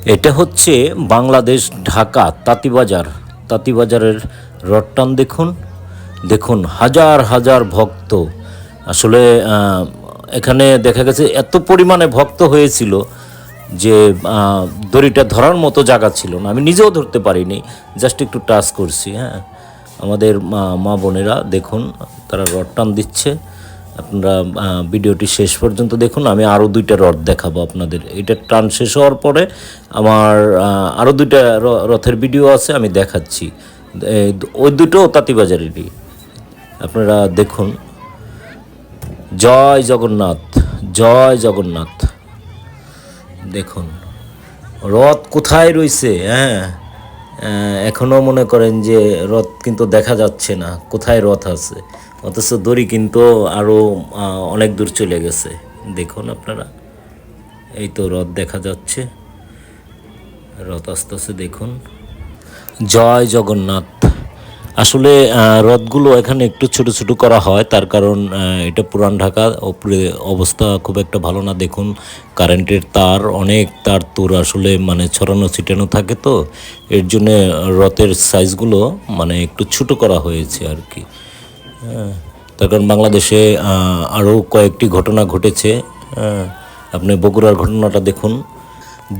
এটা হচ্ছে বাংলাদেশ ঢাকা তাঁতীবাজার। তাঁতীবাজারের রথটান দেখুন, দেখুন হাজার হাজার ভক্ত। আসলে এখানে দেখা গেছে এত পরিমাণে ভক্ত হয়েছিল যে দড়িটা ধরার মতো জায়গা ছিল না, আমি নিজেও ধরতে পারিনি, জাস্ট একটু টাচ করছি। হ্যাঁ, আমাদের মা বোনেরা দেখুন তারা রড টান দিচ্ছে। আপনারা ভিডিওটি শেষ পর্যন্ত দেখুন, আমি আরও দুইটা রথ দেখাবো আপনাদের। এটা টান শেষ হওয়ার পরে আমার আরও দুইটা রথের ভিডিও আছে, আমি দেখাচ্ছি। ওই দুটো তাঁতীবাজারেরই, আপনারা দেখুন। জয় জগন্নাথ, জয় জগন্নাথ। দেখুন রথ কোথায় রয়েছে। হ্যাঁ, এখনও মনে করেন যে রথ কিন্তু দেখা যাচ্ছে না, কোথায় রথ আছে, অথচ দড়ি কিন্তু আরও অনেক দূর চলে গেছে। দেখুন আপনারা, এই তো রথ দেখা যাচ্ছে, রথ আস্তে আস্তে দেখুন। জয় জগন্নাথ। আসলে রথগুলো এখানে একটু ছোট ছোট করা হয়, তার কারণ এটা পুরান ঢাকা, উপরে অবস্থা খুব একটা ভালো না। দেখুন কারেন্টের তার, অনেক তার তুর আসলে মানে ছড়ানো ছিটানো থাকে, তো এর জন্যে রথের সাইজগুলো মানে একটু ছোট করা হয়েছে আর কি। তার কারণ বাংলাদেশে আরও কয়েকটি ঘটনা ঘটেছে। আপনি বগুড়ার ঘটনাটা দেখুন,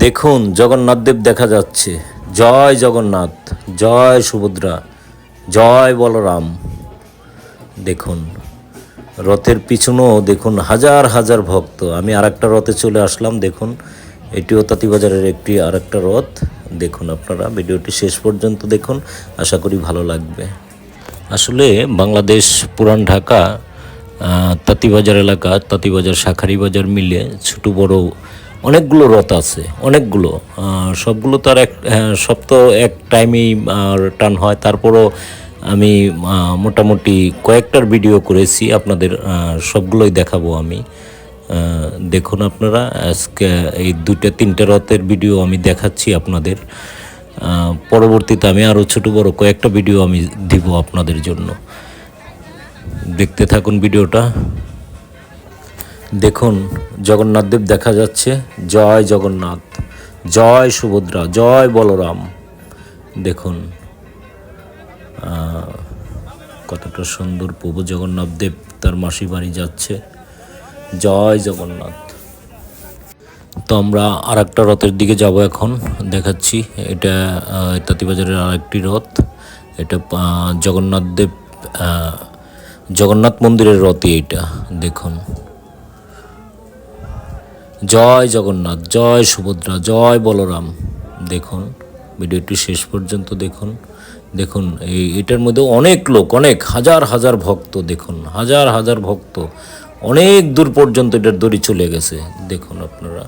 দেখুন জগন্নাথ দেব দেখা যাচ্ছে। জয় জগন্নাথ, জয় সুভদ্রা, জয় বলরাম। দেখুন রথের পিছনেও দেখুন হাজার হাজার ভক্ত। আমি আরেকটা রথে চলে আসলাম, দেখুন এটিও তাঁতীবাজারের একটি আরেকটা রথ। দেখুন আপনারা ভিডিওটি শেষ পর্যন্ত দেখুন, আশা করি ভালো লাগবে। আসলে বাংলাদেশ পুরান ঢাকা তাঁতীবাজার এলাকা, তাঁতীবাজার শাঁখারী বাজার মিলে ছোটো বড় অনেকগুলো রথ আছে, অনেকগুলো। সবগুলো তো আর সব তো এক টাইমেই টান হয়, তারপরও আমি মোটামুটি কয়েকটার ভিডিও করেছি, আপনাদের সবগুলোই দেখাবো আমি। দেখুন আপনারা, আজকে এই দুইটা তিনটে রথের ভিডিও আমি দেখাচ্ছি আপনাদের। পরবর্তীতে আমি আরও ছোটো বড় কয়েকটা ভিডিও আমি দিব আপনাদের জন্য, দেখতে থাকুন ভিডিওটা। দেখুন জগন্নাথ দেব দেখা যাচ্ছে। জয় জগন্নাথ, জয় সুভদ্রা, জয় বলরাম। দেখুন কতটা সুন্দর প্রভু জগন্নাথ দেব তার মাসি বাড়ি যাচ্ছে। জয় জগন্নাথ। তো আমরা আর একটা রথের দিকে যাব এখন, দেখাচ্ছি। এটা তাঁতীবাজারের আরেকটি রথ, এটা জগন্নাথ দেব জগন্নাথ মন্দিরের রথই এটা। দেখুন জয় জগন্নাথ, জয় সুভদ্রা, জয় বলরাম। দেখুন ভিডিওটি শেষ পর্যন্ত দেখুন। দেখুন এটার মধ্যে অনেক লোক, অনেক হাজার হাজার ভক্ত। দেখুন হাজার হাজার ভক্ত, অনেক দূর পর্যন্ত এটার দড়ি চলে গেছে। দেখুন আপনারা।